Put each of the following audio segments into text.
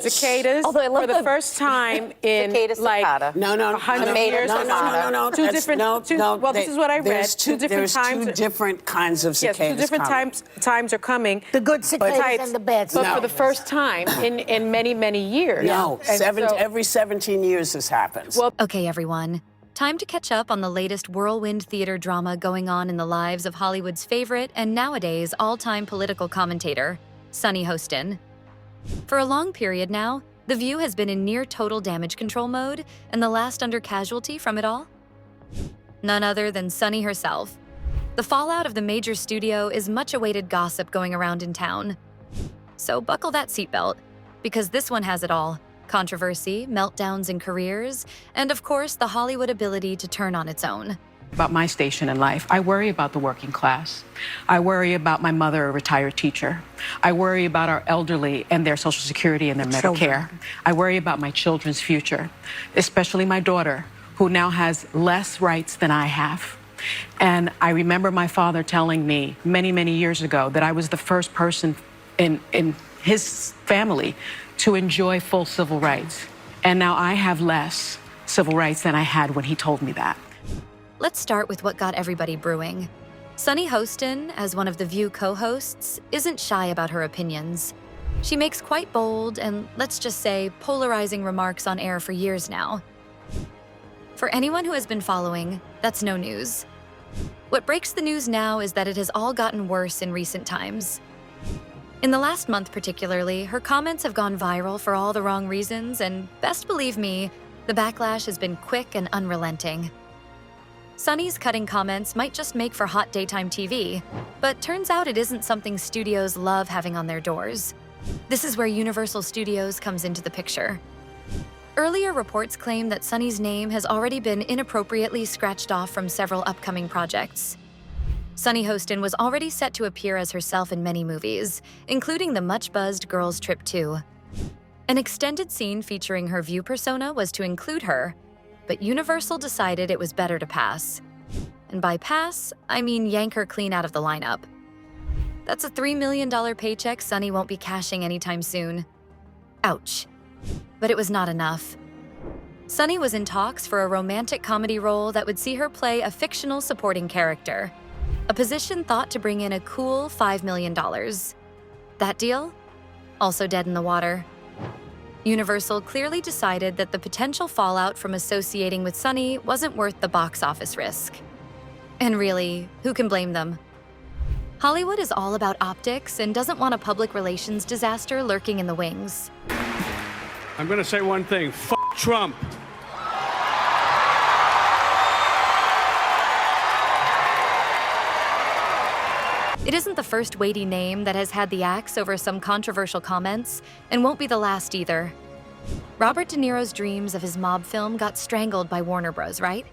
Cicadas. Although I love for the first time in Cicada, like cicada. No, 100 years. no. Two different. Well, this is what I read. There's two times. two different kinds of cicadas. Yes, two different coming. times are coming. The good cicadas and the bad But cicadas. for the first time in many, many years. No, And so- every 17 years this happens. Well, Okay, everyone. Time to catch up on the latest whirlwind theater drama going on in the lives of Hollywood's favorite and nowadays all-time political commentator, Sunny Hostin. For a long period now, The View has been in near total damage control mode, and the last under casualty from it all? None other than Sunny herself. The fallout of the major studio is much awaited gossip going around in town. So buckle that seatbelt, because this one has it all. Controversy, meltdowns in careers, and of course, the Hollywood ability to turn on its own. About my station in life. I worry about the working class. I worry about my mother, a retired teacher. I worry about our elderly and their Social Security and their Medicare. I worry about my children's future, especially my daughter, who now has less rights than I have. And I remember my father telling me many, many years ago that I was the first person in his family to enjoy full civil rights. And now I have less civil rights than I had when he told me that. Let's start with what got everybody brewing. Sunny Hostin, as one of The View co-hosts, isn't shy about her opinions. She makes quite bold and, let's just say, polarizing remarks on air for years now. For anyone who has been following, that's no news. What breaks the news now is that it has all gotten worse in recent times. In the last month particularly, her comments have gone viral for all the wrong reasons, and best believe me, the backlash has been quick and unrelenting. Sunny's cutting comments might just make for hot daytime TV, but turns out it isn't something studios love having on their doors. This is where Universal Studios comes into the picture. Earlier reports claim that Sunny's name has already been inappropriately scratched off from several upcoming projects. Sunny Hostin was already set to appear as herself in many movies, including the much-buzzed Girls Trip 2. An extended scene featuring her View persona was to include her, but Universal decided it was better to pass. And by pass, I mean yank her clean out of the lineup. That's a $3 million paycheck Sunny won't be cashing anytime soon. Ouch. But it was not enough. Sunny was in talks for a romantic comedy role that would see her play a fictional supporting character, a position thought to bring in a cool $5 million. That deal? Also dead in the water. Universal clearly decided that the potential fallout from associating with Sunny wasn't worth the box office risk. And really, who can blame them? Hollywood is all about optics and doesn't want a public relations disaster lurking in the wings. I'm gonna say one thing, F Trump. It isn't the first weighty name that has had the axe over some controversial comments, and won't be the last either. Robert De Niro's dreams of his mob film got strangled by Warner Bros., right?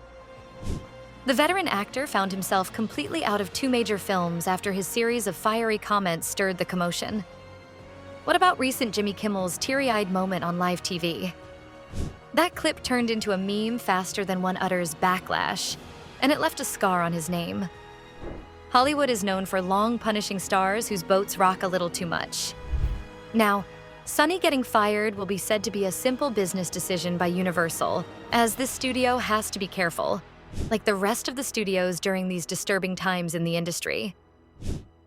The veteran actor found himself completely out of two major films after his series of fiery comments stirred the commotion. What about recent Jimmy Kimmel's teary-eyed moment on live TV? That clip turned into a meme faster than one utters backlash, and it left a scar on his name. Hollywood is known for long punishing stars whose boats rock a little too much. Now, Sunny getting fired will be said to be a simple business decision by Universal, as this studio has to be careful, like the rest of the studios during these disturbing times in the industry.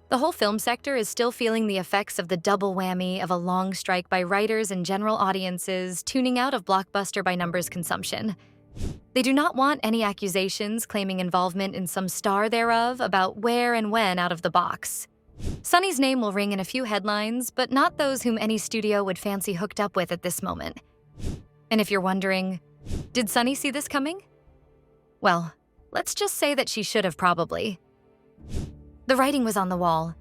The whole film sector is still feeling the effects of the double whammy of a long strike by writers and general audiences tuning out of blockbuster by numbers consumption. They do not want any accusations claiming involvement in some star thereof about where and when out of the box. Sunny's name will ring in a few headlines, but not those whom any studio would fancy hooked up with at this moment. And if you're wondering, did Sunny see this coming? Well, let's just say that she should have probably. The writing was on the wall.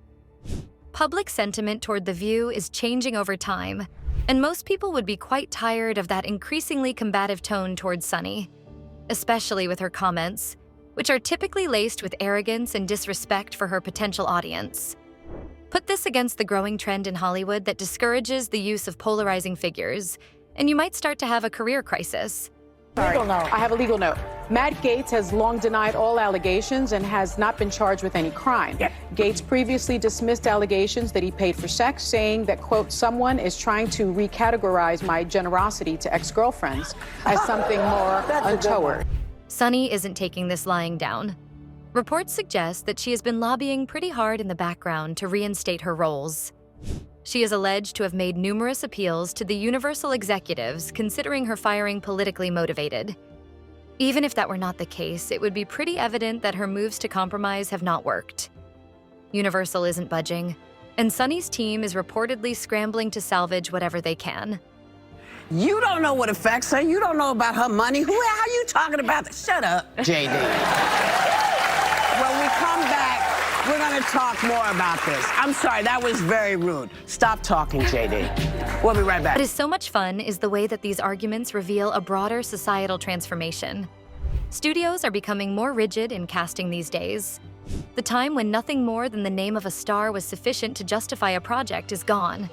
Public sentiment toward The View is changing over time, and most people would be quite tired of that increasingly combative tone towards Sunny, especially with her comments, which are typically laced with arrogance and disrespect for her potential audience. Put this against the growing trend in Hollywood that discourages the use of polarizing figures, and you might start to have a career crisis. Legal note. I have a legal note. Matt Gaetz has long denied all allegations and has not been charged with any crime. Gaetz previously dismissed allegations that he paid for sex, saying that, quote, someone is trying to recategorize my generosity to ex-girlfriends as something more untoward. Sunny isn't taking this lying down. Reports suggest that she has been lobbying pretty hard in the background to reinstate her roles. She is alleged to have made numerous appeals to the Universal executives, considering her firing politically motivated. Even if that were not the case, it would be pretty evident that her moves to compromise have not worked. Universal isn't budging, and Sunny's team is reportedly scrambling to salvage whatever they can. You don't know what affects her. You don't know about her money. Who are you talking about? Shut up, JD. When we come back, we're going to talk more about this. I'm sorry, that was very rude. Stop talking, JD. We'll be right back. What is so much fun is the way that these arguments reveal a broader societal transformation. Studios are becoming more rigid in casting these days. The time when nothing more than the name of a star was sufficient to justify a project is gone.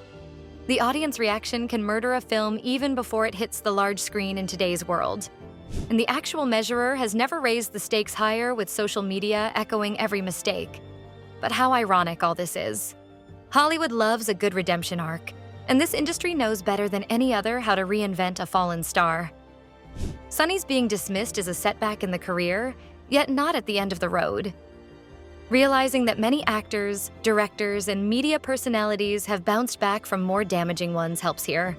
The audience reaction can murder a film even before it hits the large screen in today's world. And the actual measurer has never raised the stakes higher, with social media echoing every mistake. But how ironic all this is. Hollywood loves a good redemption arc, and this industry knows better than any other how to reinvent a fallen star. Sunny's being dismissed as a setback in the career, yet not at the end of the road. Realizing that many actors, directors, and media personalities have bounced back from more damaging ones helps here.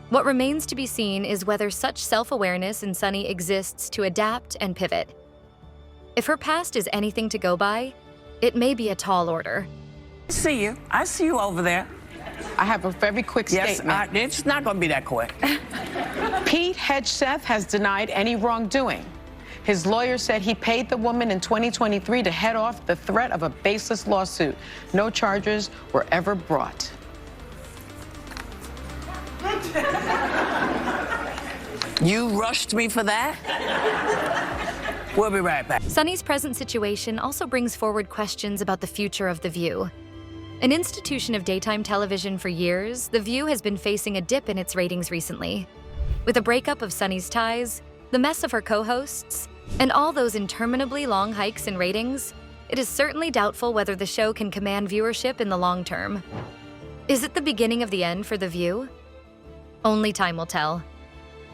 What remains to be seen is whether such self-awareness in Sunny exists to adapt and pivot. If her past is anything to go by, it may be a tall order. I see you. I see you over there. I have a very quick statement. It's not going to be that quick. Pete Hegseth has denied any wrongdoing. His lawyer said he paid the woman in 2023 to head off the threat of a baseless lawsuit. No charges were ever brought. You rushed me for that? We'll be right back. Sunny's present situation also brings forward questions about the future of The View. An institution of daytime television for years, The View has been facing a dip in its ratings recently. With a breakup of Sunny's ties, the mess of her co-hosts, and all those interminably long hikes in ratings, it is certainly doubtful whether the show can command viewership in the long term. Is it the beginning of the end for The View? Only time will tell.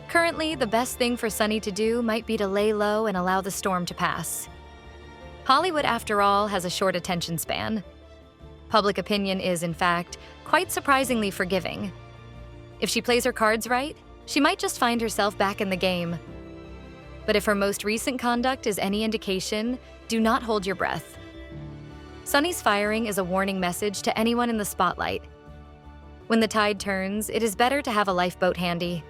Currently, the best thing for Sunny to do might be to lay low and allow the storm to pass. Hollywood, after all, has a short attention span. Public opinion is, in fact, quite surprisingly forgiving. If she plays her cards right, she might just find herself back in the game. But if her most recent conduct is any indication, do not hold your breath. Sunny's firing is a warning message to anyone in the spotlight. When the tide turns, it is better to have a lifeboat handy.